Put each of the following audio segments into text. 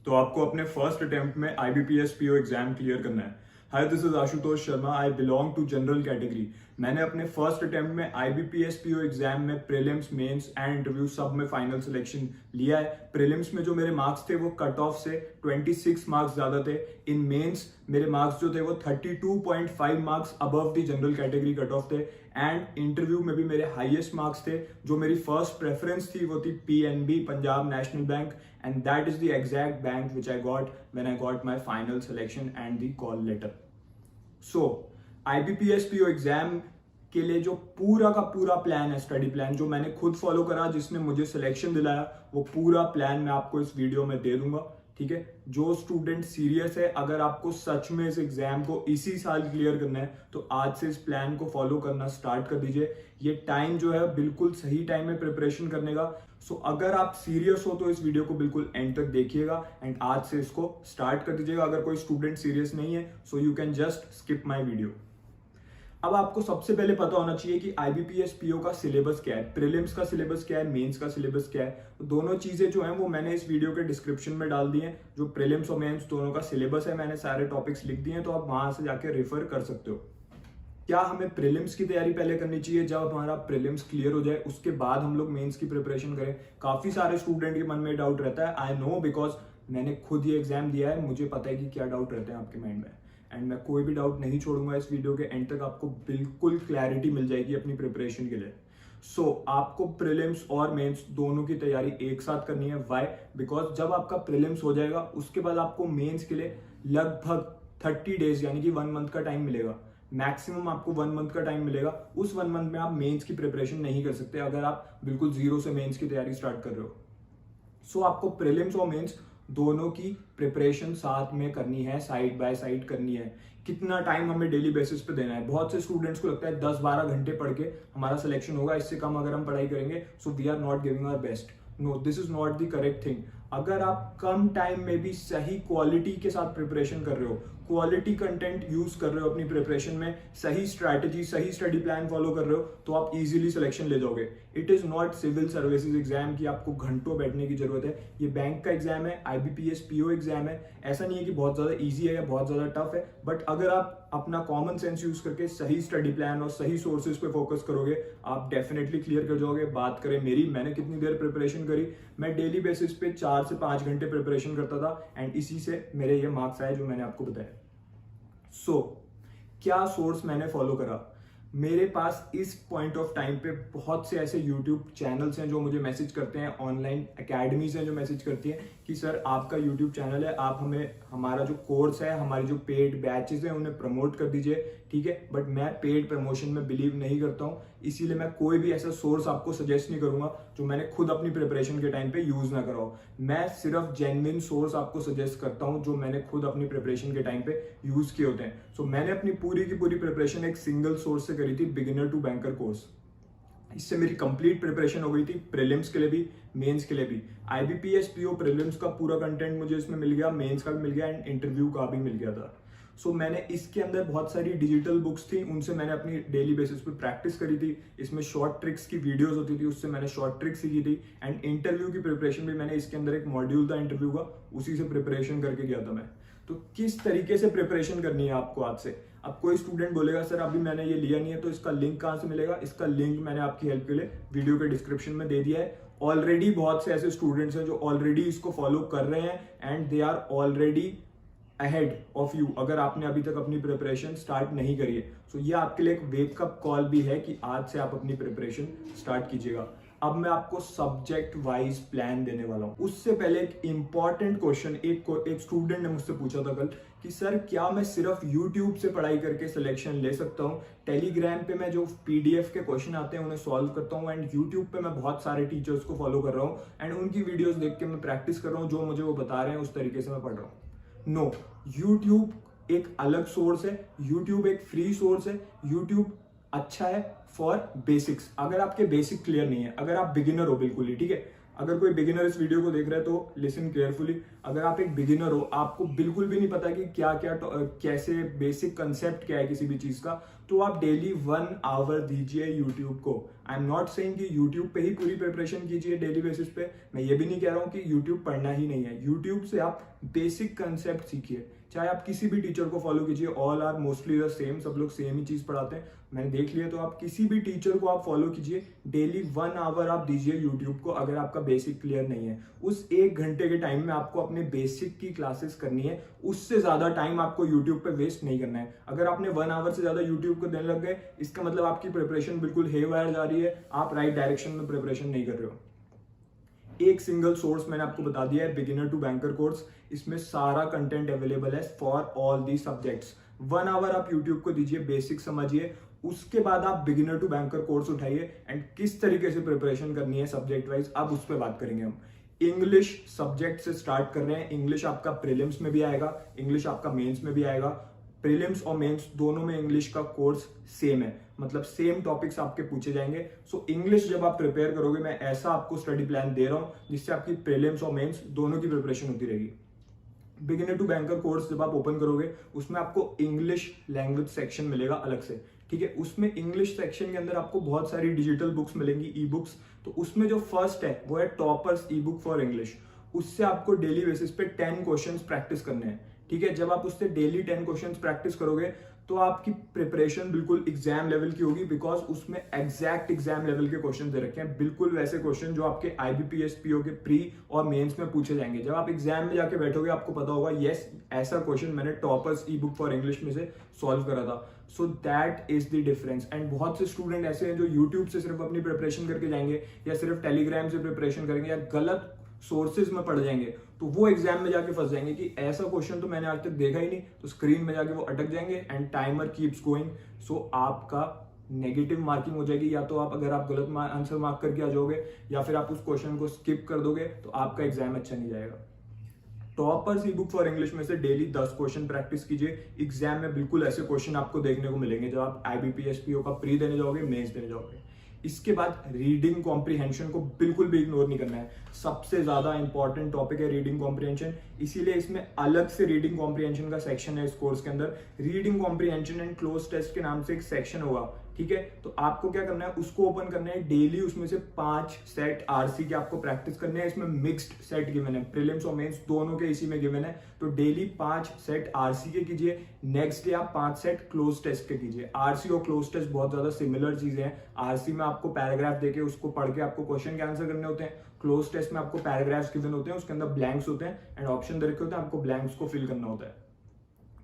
तो आपको अपने फर्स्ट अटेम्प्ट में IBPS PO एग्जाम क्लियर करना है। Hi, this is Ashutosh Sharma. I belong to general category. मैंने अपने फर्स्ट अटेम्प्ट में IBPS PO एग्जाम में प्रीलिम्स, मेंस एंड इंटरव्यू सब में फाइनल सिलेक्शन लिया है। प्रीलिम्स में जो मेरे मार्क्स थे वो कट ऑफ से 26 मार्क्स ज्यादा थे। इन मेंस मेरे मार्क्स जो थे वो 32.5 marks above the general category cut off थे। एंड इंटरव्यू में भी मेरे हाईएस्ट मार्क्स थे। जो मेरी फर्स्ट प्रेफरेंस थी वो थी PNB, Punjab national bank, and that is the exact bank which I got when I got my final selection and the call letter. So IBPS PO exam के लिए जो पूरा का पूरा प्लान है, स्टडी प्लान जो मैंने खुद फॉलो करा, जिसने मुझे सिलेक्शन दिलाया, वो पूरा प्लान मैं आपको इस वीडियो में दे दूंगा। ठीक है, जो स्टूडेंट सीरियस है, अगर आपको सच में इस एग्जाम को इसी साल क्लियर करना है तो आज से इस प्लान को फॉलो करना स्टार्ट कर दीजिए। ये टाइम जो है बिल्कुल सही टाइम में प्रिपरेशन करने का। सो अगर आप सीरियस हो तो इस वीडियो को बिल्कुल एंड तक देखिएगा एंड आज से इसको स्टार्ट कर दीजिएगा। अगर कोई स्टूडेंट सीरियस नहीं है so you can just skip my video. अब आपको सबसे पहले पता होना चाहिए कि IBPS PO का सिलेबस क्या है, प्रीलिम्स का सिलेबस क्या है, मेंस का सिलेबस क्या है। तो दोनों चीजें जो हैं वो मैंने इस वीडियो के डिस्क्रिप्शन में डाल दी हैं। जो प्रीलिम्स और मेंस दोनों का सिलेबस है, मैंने सारे टॉपिक्स लिख दिए हैं, तो आप वहां से जाके रेफर कर सकते हो। क्या हमें प्रीलिम्स की तैयारी पहले करनी चाहिए? जब हमारा प्रीलिम्स क्लियर हो जाए उसके बाद हम लोग मेंस की प्रिपरेशन करें? काफी सारे स्टूडेंट के मन में डाउट रहता है। आई नो, बिकॉज मैंने खुद ये एग्जाम दिया है, मुझे पता है कि क्या डाउट रहते हैं आपके माइंड में। एंड मैं कोई भी डाउट नहीं छोड़ूंगा। इस वीडियो के एंड तक आपको बिल्कुल क्लैरिटी मिल जाएगी अपनी प्रिपरेशन के लिए। सो आपको प्रीलिम्स और मेंस दोनों की तैयारी एक साथ करनी है। व्हाई? बिकॉज जब आपका प्रीलिम्स हो जाएगा उसके बाद आपको मेंस के लिए लगभग 30 डेज यानी कि 1 मंथ का टाइम मिलेगा। मैक्सिमम आपको 1 मंथ का टाइम मिलेगा। उस 1 मंथ में आप मेंस की प्रिपरेशन नहीं कर सकते अगर आप बिल्कुल जीरो से मेंस की तैयारी स्टार्ट कर रहे हो। सो आपको प्रीलिम्स और मेंस दोनों की प्रिपरेशन साथ में करनी है, साइड बाय साइड करनी है। कितना टाइम हमें डेली बेसिस पे देना है? बहुत से स्टूडेंट्स को लगता है 10-12 घंटे पढ़ के हमारा सिलेक्शन होगा, इससे कम अगर हम पढ़ाई करेंगे so we are not giving our best. No, this is not the correct thing. अगर आप कम टाइम में भी सही क्वालिटी के साथ प्रिपरेशन कर रहे हो, क्वालिटी कंटेंट यूज कर रहे हो अपनी प्रिपरेशन में, सही स्ट्रैटेजी, सही स्टडी प्लान फॉलो कर रहे हो, तो आप इजीली सिलेक्शन ले जाओगे। It is not civil services exam की आपको घंटों बैठने की जरूरत है। ये बैंक का एग्जाम है, IBPS PO एग्जाम है। ऐसा नहीं है कि बहुत ज्यादा इजी है या बहुत ज्यादा टफ है, बट अगर आप अपना कॉमन सेंस यूज करके सही स्टडी प्लान और सही सोर्सेज पे फोकस करोगे, आप डेफिनेटली क्लियर कर जाओगे। बात करें मेरी, मैंने कितनी देर प्रिपरेशन करी? मैं डेली बेसिस पे 4 से 5 घंटे प्रिपरेशन करता था एंड इसी से मेरे ये मार्क्स आए जो मैंने आपको बताया। सो क्या सोर्स मैंने फॉलो करा? मेरे पास इस पॉइंट ऑफ टाइम पे बहुत से ऐसे YouTube चैनल्स हैं जो मुझे मैसेज करते हैं, ऑनलाइन एकेडमीज हैं जो मैसेज करती हैं कि सर आपका YouTube चैनल है, आप हमें हमारा जो कोर्स है, हमारी जो पेड बैचेस हैं उन्हें प्रमोट कर दीजिए। ठीक है, बट मैं पेड प्रमोशन में बिलीव नहीं करता हूँ, इसीलिए मैं कोई भी ऐसा सोर्स आपको सजेस्ट नहीं करूंगा जो मैंने खुद अपनी प्रिपरेशन के टाइम पे यूज ना कराओ। मैं सिर्फ जेन्युइन सोर्स आपको सजेस्ट करता हूँ जो मैंने खुद अपनी प्रिपरेशन के टाइम पे यूज किए होते हैं। सो मैंने अपनी पूरी की पूरी प्रिपरेशन एक सिंगल सोर्स से करी थी, बिगिनर टू बैंकर कोर्स। इससे मेरी कंप्लीट प्रिपरेशन हो गई थी, प्रीलिम्स के लिए भी, मेंस के लिए भी। IBPS PO प्रीलिम्स का पूरा कंटेंट मुझे इसमें मिल गया, मेंस का भी मिल गया एंड इंटरव्यू का भी मिल गया था। सो मैंने इसके अंदर बहुत सारी डिजिटल बुक्स थी, उनसे मैंने अपनी डेली बेसिस पे प्रैक्टिस करी थी। इसमें शॉर्ट ट्रिक्स की वीडियोस होती थी, उससे मैंने शॉर्ट ट्रिक्स सीखी थी। एंड इंटरव्यू की प्रिपरेशन भी मैंने इसके अंदर एक मॉड्यूल था इंटरव्यू का, उसी से प्रिपरेशन करके गया था मैं। तो किस तरीके से प्रिपरेशन करनी है आपको आज से? अब कोई स्टूडेंट बोलेगा सर अभी मैंने ये लिया नहीं है तो इसका लिंक कहां से मिलेगा? इसका लिंक मैंने आपकी हेल्प के लिए वीडियो के डिस्क्रिप्शन में दे दिया है। ऑलरेडी बहुत से ऐसे स्टूडेंट्स हैं जो ऑलरेडी इसको फॉलो कर रहे हैं and they are already ahead of you, अगर आपने अभी तक अपनी प्रिपरेशन स्टार्ट नहीं करी है। सो ये आपके लिए एक वेकअप कॉल भी है कि आज से आप अपनी प्रिपरेशन स्टार्ट कीजिएगा। अब मैं आपको सब्जेक्ट वाइज प्लान देने वाला हूं। उससे पहले एक इंपॉर्टेंट क्वेश्चन एक स्टूडेंट ने मुझसे पूछा था कल कि सर क्या मैं सिर्फ यूट्यूब से पढ़ाई करके सिलेक्शन ले सकता हूं? टेलीग्राम पे मैं जो PDF के क्वेश्चन आते हैं उन्हें सॉल्व करता हूं एंड यूट्यूब पे मैं बहुत सारे टीचर्स को फॉलो कर रहा हूं एंड उनकी वीडियोस देख के मैं प्रैक्टिस कर रहा हूं, जो मुझे वो बता रहे हैं उस तरीके से मैं पढ़ रहा हूं। नो, YouTube एक अलग सोर्स है, YouTube एक फ्री सोर्स है। YouTube अच्छा है फॉर बेसिक्स, अगर आपके बेसिक क्लियर नहीं है, अगर आप बिगिनर हो बिल्कुल ही, ठीक है, अगर कोई बिगिनर इस वीडियो को देख रहा है तो लिसन केयरफुली। अगर आप एक बिगिनर हो, आपको बिल्कुल भी नहीं पता कि क्या क्या कैसे बेसिक कंसेप्ट क्या है किसी भी चीज का, तो आप डेली 1 आवर दीजिए यूट्यूब को। आई एम नॉट सेइंग कि यूट्यूब पे ही पूरी प्रिपरेशन कीजिए डेली बेसिस पे। मैं ये भी नहीं कह रहा हूँ कि यूट्यूब पढ़ना ही नहीं है। यूट्यूब से आप बेसिक कंसेप्ट सीखिए। चाहे आप किसी भी टीचर को फॉलो कीजिए, all are mostly the same, सब लोग सेम ही चीज पढ़ाते हैं, मैंने देख लिया। तो आप किसी भी टीचर को आप फॉलो कीजिए, डेली 1 आवर आप दीजिए यूट्यूब को। अगर आपका बेसिक क्लियर नहीं है, उस 1 घंटे के टाइम में आपको अपने बेसिक की क्लासेस करनी है। उससे ज्यादा टाइम आपको यूट्यूब पे वेस्ट नहीं करना है। अगर आपने 1 आवर से ज्यादा यूट्यूब को देने लग गए, इसका मतलब आपकी प्रिपरेशन बिल्कुल हेवायर जा रही है, आप राइट डायरेक्शन में प्रिपरेशन नहीं कर रहे हो। एक सिंगल सोर्स मैंने आपको बता दिया है, बिगिनर टू बैंकर कोर्स। इसमें सारा कंटेंट अवेलेबल है for all the subjects. 1 hour आप यूट्यूब को दीजिए, बेसिक समझिए, उसके बाद आप बिगिनर टू बैंकर कोर्स उठाइए एंड किस तरीके से प्रिपरेशन करनी है सब्जेक्ट वाइज, अब उस पर बात करेंगे हम। इंग्लिश सब्जेक्ट से स्टार्ट कर रहे हैं। इंग्लिश आपका प्रीलिम्स में भी आएगा, इंग्लिश आपका मेंस में भी आएगा। प्रीलिम्स और मेंस दोनों में इंग्लिश का कोर्स सेम है, मतलब सेम टॉपिक्स आपके पूछे जाएंगे। सो इंग्लिश जब आप प्रिपेयर करोगे, मैं ऐसा आपको स्टडी प्लान दे रहा हूं जिससे आपकी प्रीलिम्स और मेंस दोनों की प्रिपरेशन होती रहेगी। बिगिनर टू बैंकर कोर्स जब आप ओपन करोगे, उसमें आपको इंग्लिश लैंग्वेज सेक्शन मिलेगा अलग से, ठीक है। उसमें इंग्लिश सेक्शन के अंदर आपको बहुत सारी डिजिटल बुक्स मिलेंगी, ई बुक्स। तो उसमें जो फर्स्ट है वो है toppers E book for English. उससे आपको डेली बेसिस पे 10 क्वेश्चंस प्रैक्टिस करने हैं, ठीक है। जब आप उससे डेली 10 क्वेश्चंस प्रैक्टिस करोगे तो आपकी प्रिपरेशन बिल्कुल एग्जाम लेवल की होगी, बिकॉज उसमें एग्जैक्ट एग्जाम लेवल के क्वेश्चन दे रखे हैं, बिल्कुल वैसे क्वेश्चन जो आपके आईबीपीएस पीओ के प्री और मेंस में पूछे जाएंगे। जब आप एग्जाम में जाके बैठोगे, आपको पता होगा यस, ऐसा क्वेश्चन मैंने toppers E book for English में से सॉल्व करा था। So that is the difference. And बहुत से स्टूडेंट ऐसे हैं जो यूट्यूब से सिर्फ अपनी प्रिपरेशन करके जाएंगे, या सिर्फ टेलीग्राम से प्रिपरेशन करेंगे, या गलत सोर्सेज में पढ़ जाएंगे, तो वो एग्जाम में जाके फंस जाएंगे कि ऐसा क्वेश्चन तो मैंने आज तक देखा ही नहीं। तो स्क्रीन में जाके वो अटक जाएंगे एंड टाइमर कीप्स गोइंग। सो आपका नेगेटिव मार्किंग हो जाएगी। या तो आप, अगर आप गलत आंसर मार्क करके आ जाओगे, या फिर आप उस क्वेश्चन को स्किप कर दोगे, तो आपका एग्जाम अच्छा नहीं जाएगा। Toppers E book for English में से डेली 10 क्वेश्चन प्रैक्टिस कीजिए। एग्जाम में बिल्कुल ऐसे क्वेश्चन आपको देखने को मिलेंगे जब आप आईबीपीएस पीओ का प्री देने जाओगे, मेंस देने जाओगे। इसके बाद रीडिंग कॉम्प्रिहेंशन को बिल्कुल भी इग्नोर नहीं करना है। सबसे ज्यादा इंपॉर्टेंट टॉपिक है रीडिंग कॉम्प्रिहेंशन, इसीलिए इसमें अलग से रीडिंग कॉम्प्रिहेंशन का सेक्शन है इस कोर्स के अंदर। Reading comprehension and cloze test के नाम से एक सेक्शन होगा, ठीक है। तो आपको क्या करना है, उसको ओपन करना है। डेली उसमें से 5 सेट आरसी के आपको प्रैक्टिस करने हैं। इसमें मिक्स्ड सेट गिवन है, प्रीलिम्स और मेंस दोनों के इसी में गिवन है। तो डेली 5 सेट आरसी के कीजिए, नेक्स्ट डे आप 5 सेट क्लोज टेस्ट के कीजिए। आरसी और क्लोज टेस्ट बहुत ज्यादा सिमिलर चीजें हैं। आरसी में आपको पैराग्राफ देके उसको पढ़ के आपको क्वेश्चन के आंसर करने होते हैं। क्लोज टेस्ट में आपको पैराग्राफ्स गिवन होते हैं, उसके अंदर ब्लैंक्स होते हैं एंड ऑप्शन दे रखे होते हैं, आपको ब्लैंक्स को फिल करना होता है,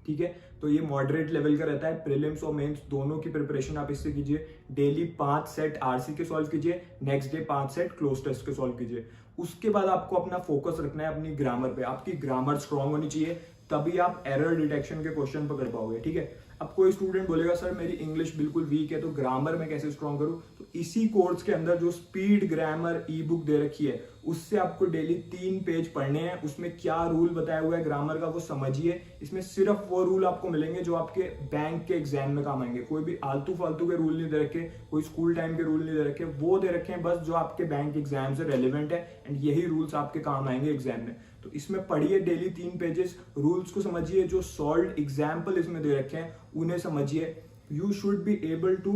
ठीक है। तो ये मॉडरेट लेवल का रहता है। प्रीलिम्स और मेंस दोनों की प्रिपरेशन आप इससे कीजिए। डेली 5 सेट आरसी के सॉल्व कीजिए, next day 5 set cloze test के सॉल्व कीजिए। उसके बाद आपको अपना फोकस रखना है अपनी ग्रामर पे। आपकी ग्रामर स्ट्रांग होनी चाहिए, तभी आप एरर डिटेक्शन के क्वेश्चन पकड़ पाओगे, ठीक है। अब कोई स्टूडेंट बोलेगा सर मेरी इंग्लिश बिल्कुल वीक है, तो ग्रामर में कैसे स्ट्रांग करूं? तो इसी कोर्स के अंदर जो स्पीड ग्रामर ई बुक दे रखी है, उससे आपको डेली 3 पेज पढ़ने हैं। उसमें क्या रूल बताया हुआ है ग्रामर का वो समझिए। इसमें सिर्फ वो रूल आपको मिलेंगे जो आपके बैंक के एग्जाम में काम आएंगे। कोई भी आलतू फालतू के रूल नहीं दे रखे, कोई स्कूल टाइम के रूल नहीं दे रखे, वो दे रखे हैं बस जो आपके बैंक एग्जाम से रेलिवेंट है, एंड यही रूल्स आपके काम आएंगे एग्जाम में। तो इसमें पढ़िए डेली 3 पेजेस, रूल्स को समझिए, जो सॉल्व एग्जाम्पल इसमें दे रखे हैं उन्हें समझिए। You should be able to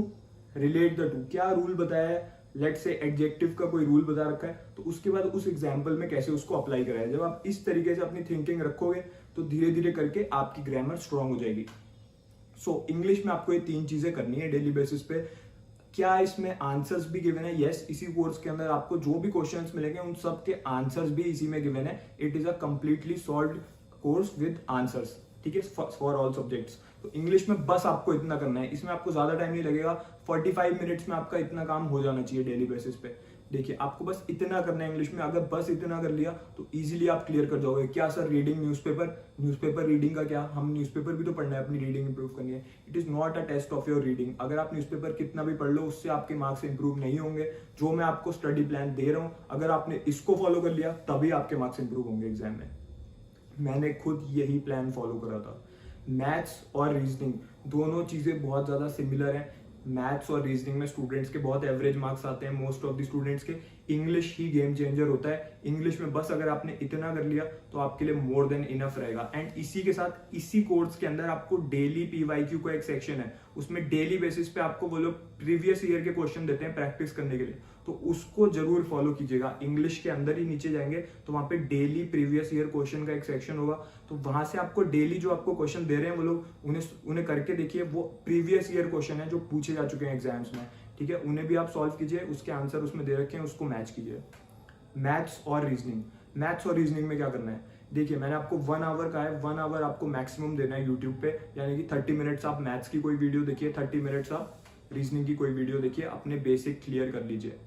relate the two. क्या रूल बताया है, लेट्स से एडजेक्टिव का कोई रूल बता रखा है, तो उसके बाद उस एग्जाम्पल में कैसे उसको अप्लाई करा है। जब आप इस तरीके से अपनी थिंकिंग रखोगे तो धीरे धीरे करके आपकी ग्रामर स्ट्रांग हो जाएगी। सो इंग्लिश में आपको ये 3 चीजें करनी है डेली बेसिस पे। क्या इसमें आंसर्स भी गिवन है? यस, इसी कोर्स के अंदर आपको जो भी क्वेश्चंस मिलेंगे उन सब के आंसर्स भी इसी में गिवन है। It is a completely solved course with answers, ठीक है, फॉर ऑल सब्जेक्ट्स। तो इंग्लिश में बस आपको इतना करना है, इसमें आपको ज्यादा टाइम नहीं लगेगा। 45 मिनट्स में आपका इतना काम हो जाना चाहिए डेली बेसिस पे। देखिए, आपको बस इतना करना है इंग्लिश में। अगर बस इतना कर लिया तो इजीली आप क्लियर कर जाओगे। क्या सर रीडिंग न्यूज़पेपर रीडिंग का क्या? हम न्यूज़पेपर भी तो पढ़ना है, अपनी रीडिंग इंप्रूव करनी है। It is not a test of your reading. अगर आप न्यूज़पेपर कितना भी पढ़ लो, उससे आपके मार्क्स इंप्रूव नहीं होंगे। जो मैं आपको स्टडी प्लान दे रहा हूं, अगर आपने इसको फॉलो कर लिया तभी आपके मार्क्स इंप्रूव होंगे एग्जाम में। मैंने खुद यही प्लान फॉलो करा था। मैथ्स और रीजनिंग दोनों चीजें बहुत ज्यादा सिमिलर हैं। मैथ्स और रीजनिंग में स्टूडेंट्स के बहुत एवरेज मार्क्स आते हैं, मोस्ट ऑफ द स्टूडेंट्स के। इंग्लिश ही गेम चेंजर होता है। इंग्लिश में बस अगर आपने इतना कर लिया तो आपके लिए मोर देन इनफ रहेगा। एंड इसी के साथ इसी कोर्स के अंदर आपको डेली पीवाईक्यू का एक सेक्शन है, उसमें डेली बेसिस पे आपको वो लोग प्रीवियस ईयर के क्वेश्चन देते हैं प्रैक्टिस करने के लिए, तो उसको जरूर फॉलो कीजिएगा। इंग्लिश के अंदर ही नीचे जाएंगे तो वहां पे डेली प्रीवियस ईयर क्वेश्चन का एक सेक्शन होगा, तो वहां से आपको डेली जो आपको क्वेश्चन दे रहे हैं वो लोग उन्हें करके देखिए। वो प्रीवियस ईयर क्वेश्चन है जो पूछे जा चुके हैं एग्जाम्स में, ठीक है, उन्हें भी आप सॉल्व कीजिए, उसके आंसर उसमें दे रखे हैं, उसको मैच कीजिए। मैथ्स और रीजनिंग में क्या करना है, देखिए मैंने आपको 1 आवर का है, 1 आवर आपको मैक्सिमम देना है यूट्यूब पे, यानी कि 30 मिनट्स आप मैथ्स की कोई वीडियो देखिए, 30 मिनट्स आप रीजनिंग की कोई वीडियो देखिए, अपने बेसिक क्लियर कर लीजिए।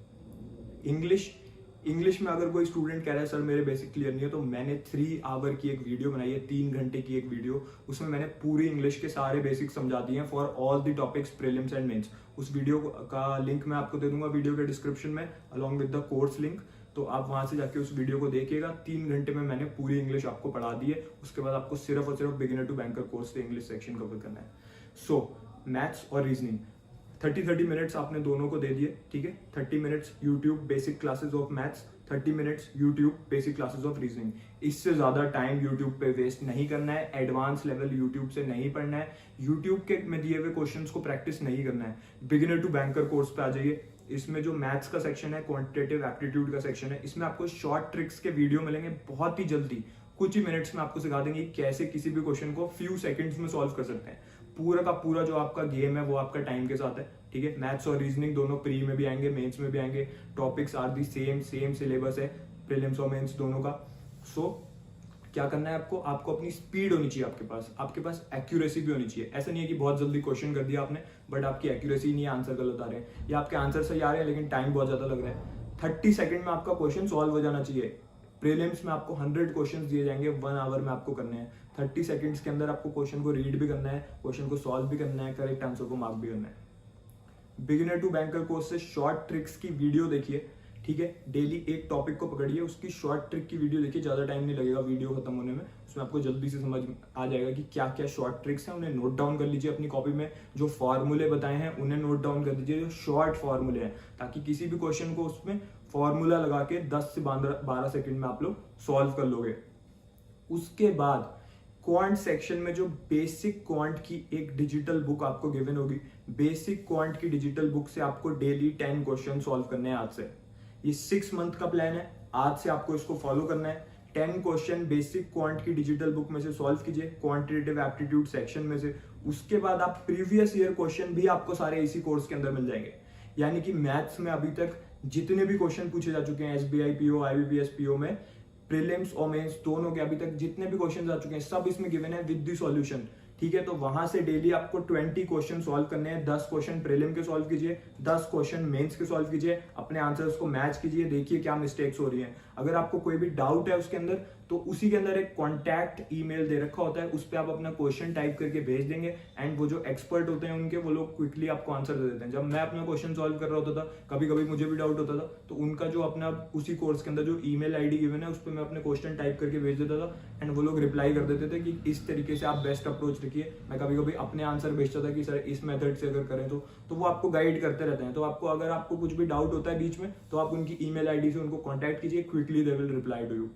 इंग्लिश में अगर कोई स्टूडेंट कह रहा है सर मेरे बेसिक क्लियर नहीं है, तो मैंने 3 आवर की एक वीडियो बनाई है, 3 घंटे की एक वीडियो, उसमें मैंने पूरी इंग्लिश के सारे बेसिक समझा दिए हैं for all the topics prelims and mains. उस वीडियो का लिंक मैं आपको दे दूंगा वीडियो के डिस्क्रिप्शन में along with the course link, तो आप वहां से जाके उस वीडियो को देखिएगा। 3 घंटे में मैंने पूरी इंग्लिश आपको पढ़ा दी है। उसके बाद आपको सिर्फ और सिर्फ बिगिनर टू बैंकर कोर्स से इंग्लिश सेक्शन कवर करना है। सो मैथ्स और रीजनिंग 30 मिनट्स आपने दोनों को दे दिए, ठीक है। 30 minutes YouTube basic classes of maths, 30 minutes YouTube basic classes of reasoning. इससे ज्यादा टाइम यूट्यूब पे वेस्ट नहीं करना है, एडवांस लेवल यूट्यूब से नहीं पढ़ना है, यूट्यूब के में दिए हुए क्वेश्चंस को प्रैक्टिस नहीं करना है। बिगिनर टू बैंकर कोर्स पे आ जाइए। इसमें जो मैथ्स का सेक्शन है, क्वांटिटेटिव एप्टीट्यूड का सेक्शन है, इसमें आपको शॉर्ट ट्रिक्स के वीडियो मिलेंगे बहुत ही जल्दी, कुछ ही मिनट्स में आपको सिखा देंगे कैसे किसी भी क्वेश्चन को फ्यू सेकंड्स में सॉल्व कर सकते हैं। पूरा का पूरा जो आपका गेम है वो आपका टाइम के साथ है, ठीक है। मैथ्स और रीजनिंग दोनों प्री में भी आएंगे, मेंस में भी आएंगे, topics are the same syllabus है प्रीलिम्स और मेंस दोनों का। सो क्या करना है आपको अपनी स्पीड होनी चाहिए, आपके पास एक्यूरेसी भी होनी चाहिए। ऐसा नहीं है कि बहुत जल्दी क्वेश्चन कर दिया आपने बट आपकी एक्यूरेसी नहीं है, आंसर गलत आ रहे हैं, या आपके आंसर सही आ रहे हैं लेकिन टाइम बहुत ज्यादा लग रहा है। 30 सेकंड में आपका क्वेश्चन सॉल्व हो जाना चाहिए। प्रीलिम्स में आपको 100 क्वेश्चन दिए जाएंगे, 1 आवर में आपको करने हैं। 30 सेकंड्स के अंदर आपको क्वेश्चन को रीड भी करना है, क्वेश्चन को सॉल्व भी करना है, करेक्ट आंसर को मार्क भी करना है। बिगिनर टू बैंकर कोर्स से शॉर्ट ट्रिक्स की वीडियो देखिए, ठीक है। डेली एक टॉपिक को पकड़िए, उसकी शॉर्ट ट्रिक की वीडियो देखिए, ज्यादा टाइम नहीं लगेगा वीडियो खत्म होने में। उसमें आपको जल्दी से समझ आ जाएगा कि क्या क्या शॉर्ट ट्रिक्स हैं, उन्हें नोट डाउन कर लीजिए अपनी कॉपी में। जो फॉर्मूले बताए हैं उन्हें नोट डाउन कर दीजिए, जो शॉर्ट फॉर्मूले हैं, ताकि किसी भी क्वेश्चन को उसमें फॉर्मूला लगा के 10 से 12 सेकंड में आप लोग सॉल्व कर लोगे। उसके बाद क्वांट सेक्शन में जो बेसिक क्वांट की एक डिजिटल बुक आपको गिवन होगी, बेसिक क्वांट की डिजिटल बुक से आपको डेली 10 क्वेश्चन सॉल्व करने हैं आज से। ये 6 मंथ का प्लान है, आज से आपको इसको फॉलो करना है। 10 क्वेश्चन बेसिक क्वांट की डिजिटल बुक में से सॉल्व कीजिए, क्वांटिटेटिव एप्टीट्यूड सेक्शन में से। उसके बाद आप प्रीवियस ईयर क्वेश्चन भी आपको सारे इसी कोर्स के अंदर मिल जाएंगे। यानी कि मैथ्स में अभी तक जितने भी क्वेश्चन पूछे जा चुके हैं एसबीआई पीओ, आईबीपीएस पीओ में, प्रीलिम्स और मेंस दोनों के अभी तक जितने भी क्वेश्चन आ चुके हैं सब इसमें गिवन है विद द सॉल्यूशन, ठीक है। तो वहां से डेली आपको 20 क्वेश्चन सॉल्व करने हैं। 10 क्वेश्चन प्रीलिम के सॉल्व कीजिए, 10 क्वेश्चन मेंस के सॉल्व कीजिए, अपने आंसर्स को मैच कीजिए, देखिए क्या मिस्टेक्स हो रही हैं। अगर आपको कोई भी डाउट है उसके अंदर तो उसी के अंदर एक कॉन्टैक्ट ईमेल दे रखा होता है, उस पर आप अपना क्वेश्चन टाइप करके भेज देंगे एंड वो जो एक्सपर्ट होते हैं उनके वो लोग क्विकली आपको आंसर दे देते हैं। जब मैं अपना क्वेश्चन सॉल्व कर रहा होता था, कभी कभी मुझे भी डाउट होता था, तो उनका जो अपना उसी कोर्स के अंदर जो ईमेल आईडी गिवन है उस पर मैं अपने क्वेश्चन टाइप करके भेज देता था एंड वो लोग रिप्लाई कर देते थे कि इस तरीके से आप बेस्ट अप्रोच रखिए। मैं कभी कभी अपने आंसर भेजता था कि सर इस मेथड से अगर करें तो वो आपको गाइड करते रहते हैं। तो आपको अगर आपको कुछ भी डाउट होता है बीच में तो आप उनकी ईमेल आईडी से उनको कॉन्टैक्ट कीजिए, quickly they will reply to you,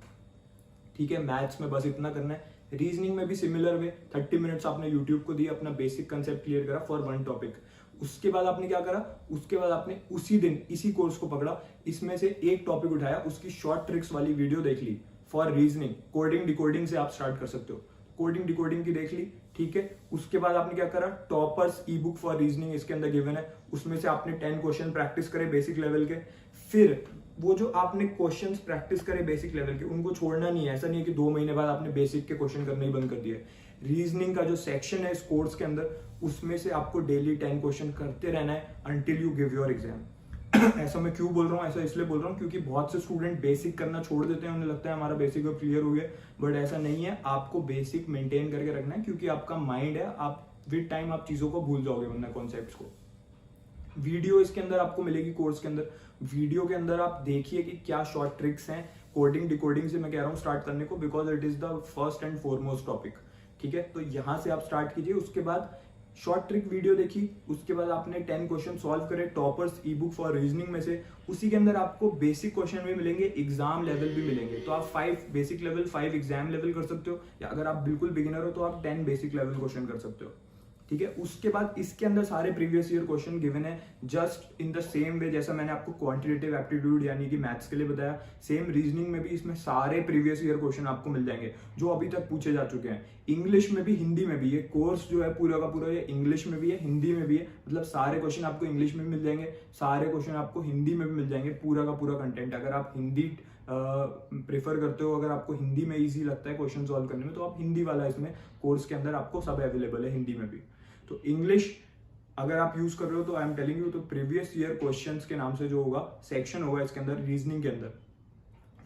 ठीक है। मैथ्स में बस इतना करना है। रीजनिंग में भी सिमिलर वे 30 मिनट्स आपने यूट्यूब को दिया, अपना बेसिक कंसेप्ट क्लियर करा फॉर 1 टॉपिक। उसके बाद आपने क्या करा, उसके बाद आपने उसी दिन इसी कोर्स को पकड़ा, इसमें से एक टॉपिक उठाया, उसकी शॉर्ट ट्रिक्स वाली वीडियो देख ली फॉर रीजनिंग। कोडिंग डिकोडिंग से आप स्टार्ट कर सकते हो, कोडिंग डिकोडिंग की देख ली, ठीक है। उसके बाद आपने क्या करा, toppers E book for reasoning इसके अंदर गिवन है, उसमें से आपने 10 क्वेश्चन प्रैक्टिस करे बेसिक लेवल के। फिर वो जो आपने क्वेश्चंस प्रैक्टिस करे बेसिक लेवल के उनको छोड़ना नहीं है। ऐसा नहीं है कि 2 महीने बाद आपने बेसिक के क्वेश्चन करने ही बंद कर दिए। रीजनिंग का जो सेक्शन है इस कोर्स के अंदर उसमें से आपको डेली 10 क्वेश्चन करते रहना है until you give your exam. ऐसा मैं क्यों बोल रहा हूँ, ऐसा इसलिए बोल रहा हूँ क्योंकि बहुत से स्टूडेंट बेसिक करना छोड़ देते हैं, उन्हें लगता है हमारा बेसिक अब क्लियर हो गया, बट ऐसा नहीं है। आपको बेसिक मेंटेन करके रखना है क्योंकि आपका माइंड है, आप विद टाइम आप चीजों को भूल जाओगे वरना कॉन्सेप्ट्स को। वीडियो इसके अंदर आपको मिलेगी कोर्स के अंदर, वीडियो के अंदर आप देखिए कि क्या शॉर्ट ट्रिक्स हैं। कोडिंग डिकोडिंग से मैं कह रहा हूँ स्टार्ट करने को because it is the first and foremost topic, ठीक है। तो यहाँ से आप स्टार्ट कीजिए। उसके बाद शॉर्ट ट्रिक वीडियो देखी, उसके बाद आपने 10 क्वेश्चन सॉल्व करे toppers E book for reasoning में से, उसी के अंदर आपको बेसिक क्वेश्चन भी मिलेंगे, एग्जाम लेवल भी मिलेंगे। तो आप 5 बेसिक लेवल, 5 एग्जाम लेवल कर सकते हो, या अगर आप बिल्कुल बिगिनर हो तो आप 10 बेसिक लेवल क्वेश्चन कर सकते हो। ठीक है, उसके बाद इसके अंदर सारे प्रीवियस ईयर क्वेश्चन गिवन है just in the same way जैसा मैंने आपको क्वांटिटेटिव एप्टीट्यूड यानी कि मैथ्स के लिए बताया, सेम रीजनिंग में भी इसमें सारे प्रीवियस ईयर क्वेश्चन आपको मिल जाएंगे जो अभी तक पूछे जा चुके हैं। इंग्लिश में भी, हिंदी में भी, ये कोर्स जो है पूरा का पूरा ये इंग्लिश में भी है, हिंदी में भी है, मतलब सारे क्वेश्चन आपको इंग्लिश में भी मिल जाएंगे, सारे क्वेश्चन आपको हिंदी में भी मिल जाएंगे, पूरा का पूरा कंटेंट। अगर आप हिंदी प्रेफर करते हो, अगर आपको हिंदी में इजी लगता है क्वेश्चन सॉल्व करने में, तो आप हिंदी वाला इसमें कोर्स के अंदर आपको सब अवेलेबल है हिंदी में भी। तो इंग्लिश अगर आप यूज कर रहे हो तो आई एम टेलिंग यू, तो प्रीवियस ईयर क्वेश्चंस के नाम से जो होगा सेक्शन होगा इसके अंदर रीजनिंग के अंदर,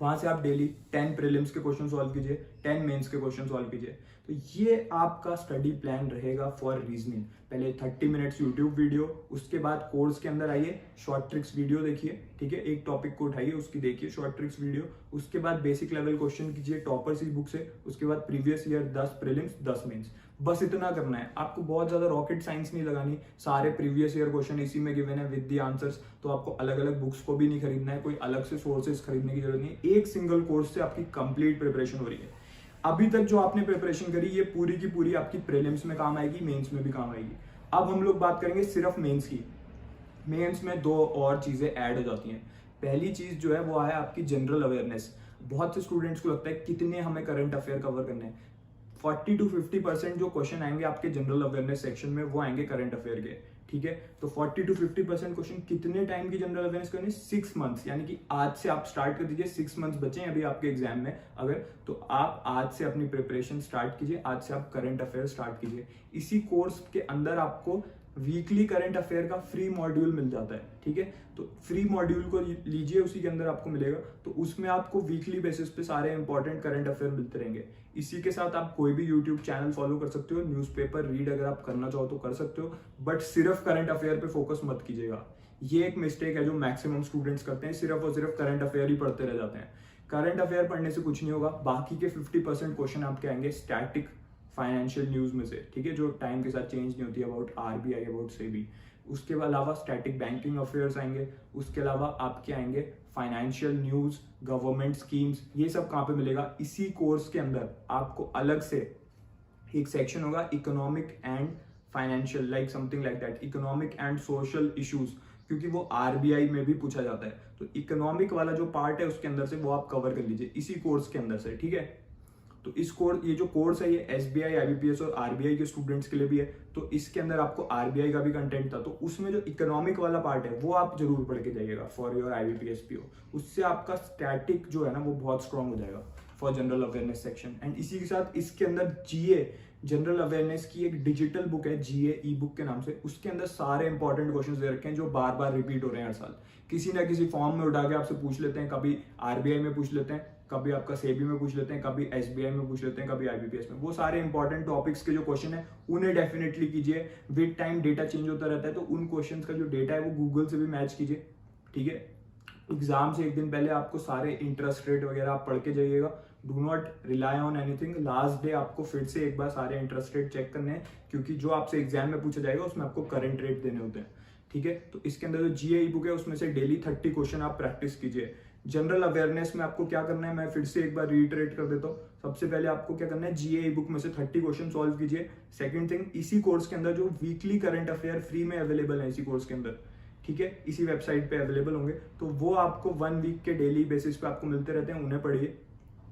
वहां से आप डेली 10 प्रीलिम्स के क्वेश्चन सॉल्व कीजिए, 10 मेंस के क्वेश्चन सॉल्व कीजिए। तो ये आपका स्टडी प्लान रहेगा फॉर रीजनिंग। पहले 30 मिनट्स यूट्यूब वीडियो, उसके बाद कोर्स के अंदर आइए, शॉर्ट ट्रिक्स वीडियो देखिए, ठीक है, एक टॉपिक को उठाइए, उसकी देखिए शॉर्ट ट्रिक्स वीडियो, उसके बाद बेसिक लेवल क्वेश्चन कीजिए टॉपर्स ई बुक से, उसके बाद प्रीवियस ईयर 10 प्रीलिम्स 10 मेंस। बस इतना करना है, आपको बहुत ज्यादा रॉकेट साइंस नहीं लगानी, सारे प्रीवियस ईयर क्वेश्चन इसी में गिवन है विद द आंसर्स। तो आपको अलग अलग बुक्स को भी नहीं खरीदना है, कोई अलग से सोर्सेज खरीदने की जरूरत नहीं है, एक सिंगल कोर्स से आपकी कंप्लीट प्रिपरेशन हो रही है। अभी तक जो आपने प्रिपरेशन करी ये पूरी की पूरी आपकी प्रीलिम्स में काम आएगी, मेंस में भी काम आएगी। अब हम लोग बात करेंगे सिर्फ मेंस की। मेंस में 2 और चीजें ऐड हो जाती हैं। पहली चीज जो है वो है आपकी जनरल अवेयरनेस। बहुत से स्टूडेंट्स को लगता है कितने हमें करंट अफेयर कवर करने हैं। 40 to 50% जो क्वेश्चन आएंगे आपके जनरल अवेयरनेस सेक्शन में वो आएंगे करंट अफेयर के, ठीक है। तो 40 to 50% क्वेश्चन कितने टाइम की जनरल अवेयरनेस करनी? 6 मंथ्स, यानी कि आज से आप स्टार्ट कर दीजिए। 6 मंथ्स बचे हैं अभी आपके एग्जाम में, अगर तो आप आज से अपनी प्रिपरेशन स्टार्ट कीजिए, आज से आप करंट अफेयर स्टार्ट कीजिए। इसी कोर्स के अंदर आपको वीकली करंट अफेयर का फ्री मॉड्यूल मिल जाता है, ठीक है। तो फ्री मॉड्यूल को लीजिए, उसी के अंदर आपको मिलेगा। तो उसमें आपको वीकली बेसिस पे सारे इंपॉर्टेंट करंट अफेयर मिलते रहेंगे। इसी के साथ आप कोई भी यूट्यूब चैनल फॉलो कर सकते हो, न्यूज़पेपर रीड अगर आप करना चाहो तो कर सकते हो, बट सिर्फ करंट अफेयर पे फोकस मत कीजिएगा। ये एक मिस्टेक है जो मैक्सिमम स्टूडेंट्स करते हैं, सिर्फ और सिर्फ करंट अफेयर ही पढ़ते रह जाते हैं। करंट अफेयर पढ़ने से कुछ नहीं होगा, बाकी के 50% क्वेश्चन आपके आएंगे स्टैटिक फाइनेंशियल न्यूज में से, ठीक है, जो टाइम के साथ चेंज नहीं होती, अबाउट आरबीआई, अबाउट सेबी। उसके अलावा स्टैटिक बैंकिंग अफेयर्स आएंगे, उसके अलावा आपके आएंगे फाइनेंशियल न्यूज, गवर्नमेंट स्कीम्स। ये सब कहाँ पे मिलेगा? इसी कोर्स के अंदर आपको अलग से एक सेक्शन होगा economic and financial, like something like that, economic and social issues, क्योंकि वो आरबीआई में भी पूछा जाता है। तो इकोनॉमिक वाला जो पार्ट है उसके अंदर से वो आप कवर कर लीजिए इसी कोर्स के अंदर से, ठीक है। तो इस कोर्स, ये जो कोर्स है ये एसबीआई, आईबीपीएस और आरबीआई के स्टूडेंट्स के लिए भी है। तो इसके अंदर आपको आरबीआई का भी कंटेंट था, तो उसमें जो इकोनॉमिक वाला पार्ट है वो आप जरूर पढ़ के जाइएगा फॉर योर आईबीपीएस पीओ। उससे आपका स्टैटिक जो है ना वो बहुत स्ट्रांग हो जाएगा for general awareness section. And इसी के साथ इसके अंदर जीए, जनरल अवेयरनेस की एक डिजिटल बुक है जीए ई बुक के नाम से, उसके अंदर सारे इंपॉर्टेंट क्वेश्चंस दे रखे हैं जो बार बार रिपीट हो रहे हैं हर साल। किसी ना किसी फॉर्म में उठा के आपसे पूछ लेते हैं, कभी आरबीआई में पूछ लेते हैं, कभी आपका सेबी में पूछ लेते हैं, कभी एसबीआई में पूछ लेते हैं, कभी आईबीपीएस में। वो सारे इंपॉर्टेंट टॉपिक्स के जो क्वेश्चन है उन्हें डेफिनेटली कीजिए। विद टाइम डेटा चेंज होता रहता है, तो उन क्वेश्चंस का जो डेटा है वो गूगल से भी मैच कीजिए, ठीक है। एग्जाम से एक दिन पहले आपको सारे इंटरेस्ट रेट वगैरह आप पढ़ के जाइएगा। Do not rely on anything. Last day आपको फिर से एक बार सारे इंटरेस्ट रेट चेक करने हैं, क्योंकि जो आपसे एग्जाम में पूछा जाएगा उसमें आपको करंट रेट देने होते हैं, ठीक है। तो इसके अंदर जो जीए ई बुक है उसमें से डेली 30 क्वेश्चन आप प्रैक्टिस कीजिए। जनरल अवेयरनेस में आपको क्या करना है मैं फिर से एक बार रीइटरेट कर देता हूँ। सबसे पहले आपको क्या करना है, जीए ई बुक में से 30 क्वेश्चन सॉल्व कीजिए। सेकंड थिंग, इसी कोर्स के अंदर जो वीकली करंट अफेयर फ्री में अवेलेबल है इसी कोर्स के अंदर, ठीक है, इसी वेबसाइट पे अवेलेबल होंगे, तो वो आपको 1 वीक के डेली बेसिस पे आपको मिलते रहते हैं, उन्हें पढ़िए।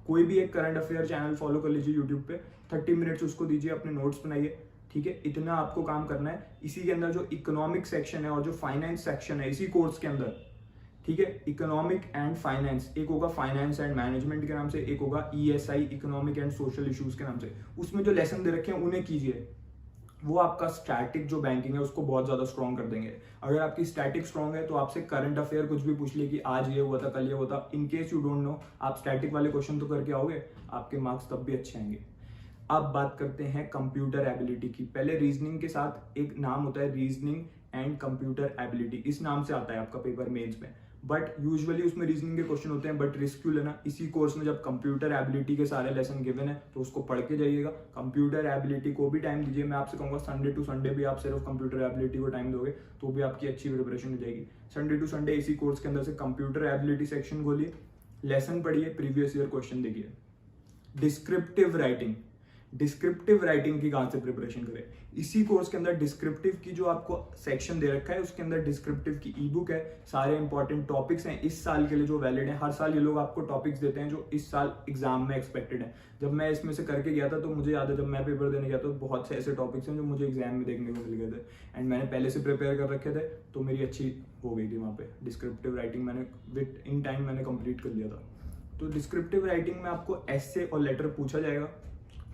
कोई भी एक करंट अफेयर चैनल फॉलो कर लीजिए यूट्यूब पे, 30 मिनट्स उसको दीजिए, अपने नोट्स बनाइए, ठीक है। इतना आपको काम करना है। इसी के अंदर जो इकोनॉमिक सेक्शन है और जो फाइनेंस सेक्शन है इसी कोर्स के अंदर, ठीक है, इकोनॉमिक एंड फाइनेंस, एक होगा फाइनेंस एंड मैनेजमेंट के नाम से, एक होगा ESI, economic and social issues के नाम से। उसमें जो लेसन दे रखे हैं उन्हें कीजिए, वो आपका स्टैटिक जो बैंकिंग है उसको बहुत ज्यादा स्ट्रॉन्ग कर देंगे। अगर आपकी स्टैटिक स्ट्रॉन्ग है तो आपसे करंट अफेयर कुछ भी पूछ ले कि आज ये हुआ था, कल ये हुआ था, in case you don't know, आप स्टैटिक वाले क्वेश्चन तो करके आओगे, आपके मार्क्स तब भी अच्छे आएंगे। अब बात करते हैं कंप्यूटर एबिलिटी की। पहले रीजनिंग के साथ एक नाम होता है रीजनिंग एंड कंप्यूटर एबिलिटी, इस नाम से आता है आपका पेपर मेंस में। बट यूजुअली उसमें रीजनिंग के क्वेश्चन होते हैं, बट रिस्क क्यों लेना। इसी कोर्स में जब कंप्यूटर एबिलिटी के सारे लेसन गिवन है तो उसको पढ़ के जाइएगा। कंप्यूटर एबिलिटी को भी टाइम दीजिए। मैं आपसे कहूँगा संडे टू संडे भी आप सिर्फ कंप्यूटर एबिलिटी को टाइम दोगे तो भी आपकी अच्छी प्रिपरेशन हो जाएगी। संडे टू संडे इसी कोर्स के अंदर से कंप्यूटर एबिलिटी सेक्शन खोलिए, लेसन पढ़िए, प्रीवियस ईयर क्वेश्चन देखिए। डिस्क्रिप्टिव राइटिंग की कहां से प्रिपरेशन करें। इसी कोर्स के अंदर डिस्क्रिप्टिव की जो आपको सेक्शन दे रखा है उसके अंदर डिस्क्रिप्टिव की ई बुक है, सारे इंपॉर्टेंट टॉपिक्स हैं इस साल के लिए जो वैलिड है। हर साल ये लोग आपको टॉपिक्स देते हैं जो इस साल एग्जाम में एक्सपेक्टेड है। जब मैं इसमें से करके गया था तो मुझे याद है जब मैं पेपर देने गया तो बहुत से ऐसे टॉपिक्स हैं जो मुझे एग्जाम में देखने को मिल गए थे एंड मैंने पहले से प्रिपेयर कर रखे थे तो मेरी अच्छी हो गई थी वहाँ पे। डिस्क्रिप्टिव राइटिंग मैंने विद इन टाइम मैंने कंप्लीट कर लिया था। तो डिस्क्रिप्टिव राइटिंग में आपको एसे और लेटर पूछा जाएगा,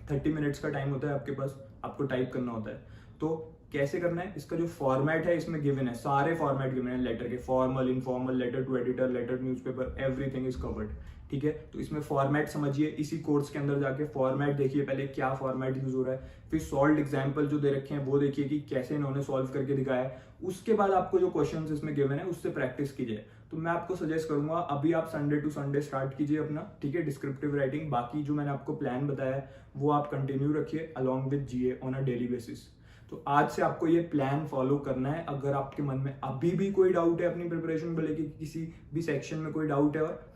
30 मिनट्स का टाइम होता है आपके पास, आपको टाइप करना होता है। तो कैसे करना है, इसका जो फॉर्मेट है इसमें गिवन है, सारे फॉर्मेट गिवन है लेटर के, formal, informal, letter to editor, letter newspaper, everything is covered. ठीक है, तो इसमें फॉर्मेट समझिए, इसी कोर्स के अंदर जाके फॉर्मेट देखिए पहले क्या फॉर्मेट यूज हो रहा है, फिर सॉल्व एग्जाम्पल जो दे रखे हैं वो देखिए कि कैसे इन्होंने सॉल्व करके दिखाया है। उसके बाद आपको जो क्वेश्चंस इसमें गिवन है उससे प्रैक्टिस कीजिए। तो मैं आपको सजेस्ट करूंगा अभी आप संडे टू संडे स्टार्ट कीजिए अपना, ठीक है, डिस्क्रिप्टिव राइटिंग। बाकी जो मैंने आपको प्लान बताया है वो आप कंटिन्यू रखिए along with GA on a daily basis. तो आज से आपको ये प्लान फॉलो करना है। अगर आपके मन में अभी भी कोई डाउट है अपनी प्रिपरेशन को लेके, किसी भी सेक्शन में कोई डाउट है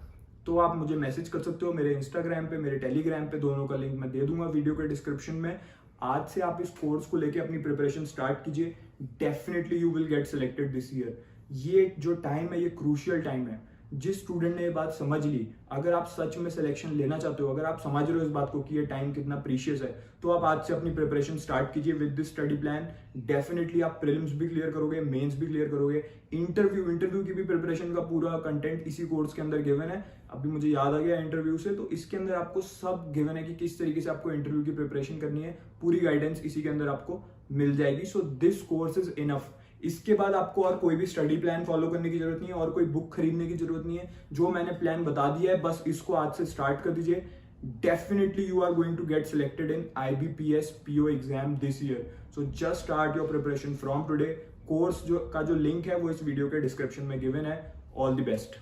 तो आप मुझे मैसेज कर सकते हो मेरे इंस्टाग्राम पे, मेरे टेलीग्राम पे, दोनों का लिंक मैं दे दूंगा वीडियो के डिस्क्रिप्शन में। आज से आप इस कोर्स को लेके अपनी प्रिपरेशन स्टार्ट कीजिए, definitely you will get selected this year. ये जो टाइम है ये क्रूशियल टाइम है। जिस स्टूडेंट ने ये बात समझ ली, अगर आप सच में सिलेक्शन लेना चाहते हो, अगर आप समझ रहे हो इस बात को कि ये टाइम कितना प्रीशियस है, तो आप आज से अपनी प्रिपरेशन स्टार्ट कीजिए with this study plan. Definitely आप प्रीलिम्स भी क्लियर करोगे, मेंस भी क्लियर करोगे, इंटरव्यू की भी प्रिपरेशन का पूरा कंटेंट इसी कोर्स के अंदर गिवन है। अभी मुझे याद आ गया इंटरव्यू से, तो इसके अंदर आपको सब गिवन है कि किस तरीके से आपको इंटरव्यू की प्रिपरेशन करनी है, पूरी गाइडेंस इसी के अंदर आपको मिल जाएगी। So this course is enough. इसके बाद आपको और कोई भी स्टडी प्लान फॉलो करने की जरूरत नहीं है और कोई बुक खरीदने की जरूरत नहीं है। जो मैंने प्लान बता दिया है बस इसको आज से स्टार्ट कर दीजिए। Definitely you are going to get selected in IBPS PO exam this year. So just start your preparation from today. Course का जो लिंक है वो इस वीडियो के डिस्क्रिप्शन में गिवन है। All the best.